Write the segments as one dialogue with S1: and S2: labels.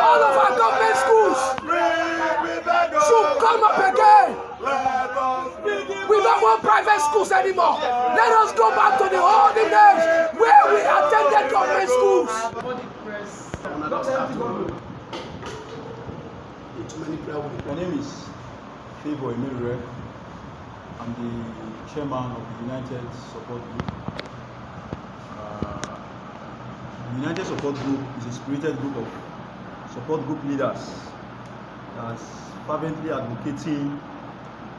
S1: All of our government schools should come up again. We don't want private schools anymore. Let us go back to the olden days where we attended government schools.
S2: My name is Favour Emirure. I'm the chairman of the United Support Group. The United Support Group is a spirited group of support group leaders that's fervently advocating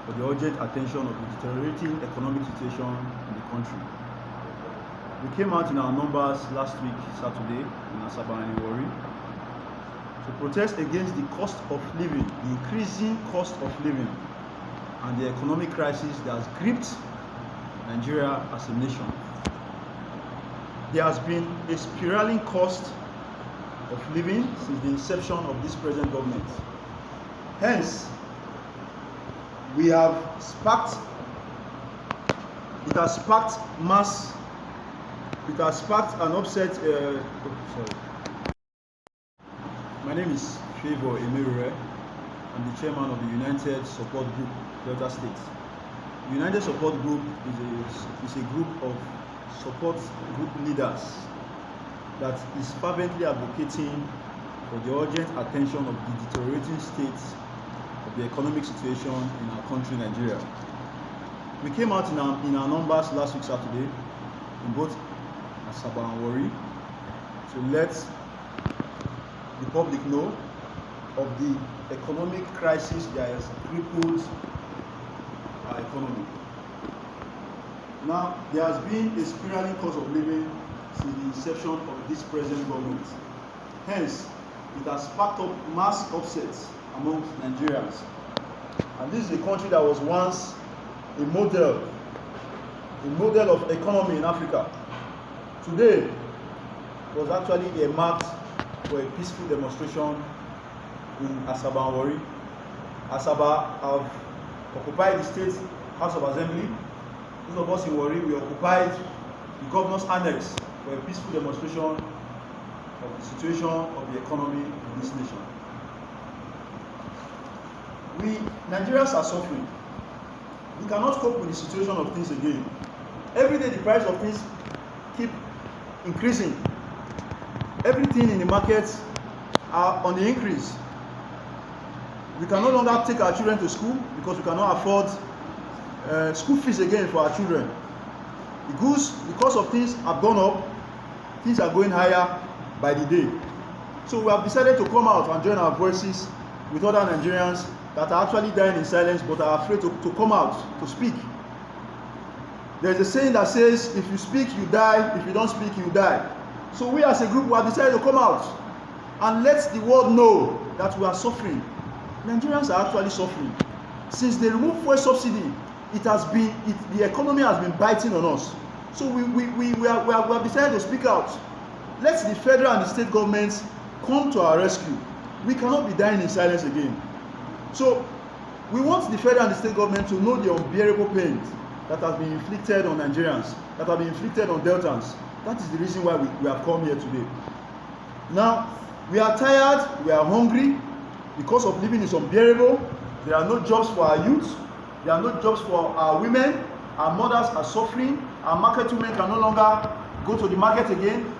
S2: for the urgent attention of the deteriorating economic situation in the country. We came out in our numbers last week, Saturday, in Asaba and Warri, to protest against the cost of living, the increasing cost of living, and the economic crisis that has gripped Nigeria as a nation. There has been a spiraling cost of living since the inception of this present government. Hence, it has sparked an upset. My name is Favour Emirure. I'm the chairman of the United Support Group, Delta State. The United Support Group is a group of support group leaders that is fervently advocating for the urgent attention of the deteriorating state of the economic situation in our country, Nigeria. We came out in our numbers last week, Saturday, in both Asaba and Warri, to let the public know of the economic crisis that has crippled our economy. Now, there has been a spiraling cost of living since the inception of this present government. Hence, it has sparked up mass upsets among Nigerians. And this is a country that was once a model of economy in Africa. Today was actually earmarked for a peaceful demonstration in Asaba and Warri. Asaba have occupied the State House of Assembly. Those of us in Warri, we occupied the Governor's Annex for a peaceful demonstration of the situation of the economy in this nation. Nigerians are suffering. We cannot cope with the situation of things again. Every day the price of things keep increasing. Everything in the markets are on the increase. We can no longer take our children to school because we cannot afford school fees again for our children. The cost of things have gone up. Things are going higher by the day. So we have decided to come out and join our voices with other Nigerians that are actually dying in silence but are afraid to come out to speak. There is a saying that says, if you speak, you die. If you don't speak, you die. So we as a group we have decided to come out and let the world know that we are suffering. Nigerians are actually suffering. Since they removed fuel subsidy, the economy has been biting on us. So we have decided to speak out. Let the federal and the state governments come to our rescue. We cannot be dying in silence again. So we want the federal and the state government to know the unbearable pain that has been inflicted on Nigerians, that have been inflicted on Deltans. That is the reason why we have come here today. Now, we are tired, we are hungry, the cost of living is unbearable, there are no jobs for our youth, there are no jobs for our women, our mothers are suffering, our market women can no longer go to the market again.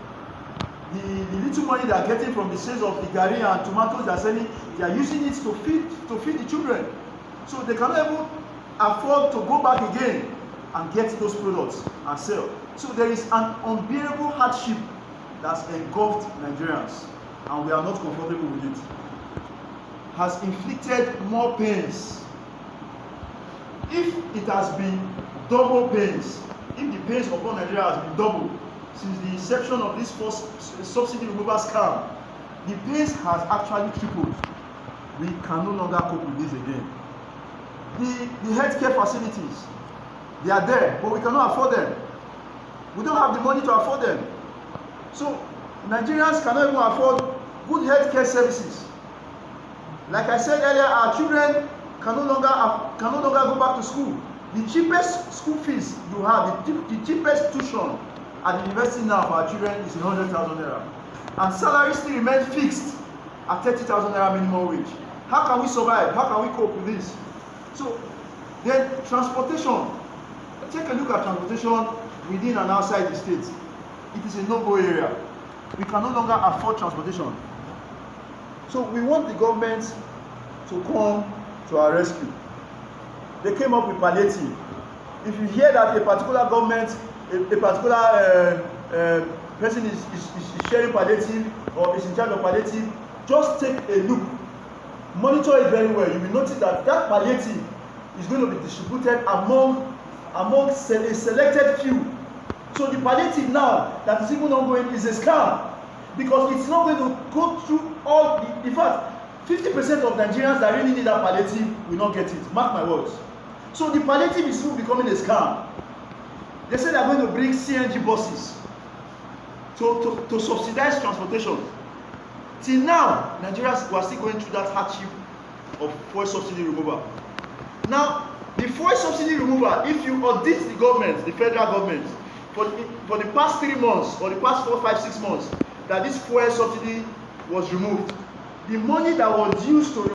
S2: The little money they are getting from the sales of the garri and tomatoes they are selling, they are using it to feed the children. So they cannot even afford to go back again and get those products and sell. So there is an unbearable hardship that's engulfed Nigerians, and we are not comfortable with it. Has inflicted more pains. If it has been double pains, if the pains upon Nigeria has been double since the inception of this first subsidy removal scam, the pains has actually tripled. We can no longer cope with this again. The healthcare facilities, they are there, but we cannot afford them. We don't have the money to afford them. So Nigerians cannot even afford good healthcare services. Like I said earlier, our children can no longer go back to school. The cheapest school fees you have, the cheapest tuition at the university now for our children is 100,000 naira, and salaries still remain fixed at 30,000 naira minimum wage. How can we survive? How can we cope with this? So then transportation. Take a look at transportation within and outside the state. It is a no-go area. We can no longer afford transportation. So we want the government to come to our rescue. They came up with palliative. If you hear that a particular government, a particular person is sharing palliative or is in charge of palliative, just take a look. Monitor it very well. You will notice that palliative is going to be distributed among a selected few. So the palliative now that is even ongoing is a scam, because it's not going to go through all the, in fact, 50% of Nigerians that really need that palliative will not get it. Mark my words. So the palliative is still becoming a scam. They say they are going to bring CNG buses to subsidize transportation. Till now, Nigerians were still going through that hardship of fuel subsidy removal. Now, the fuel subsidy removal, if you audit the government, the federal government, for the past 3 months or the past 4, 5, 6 months that this fuel subsidy was removed, the money that was used to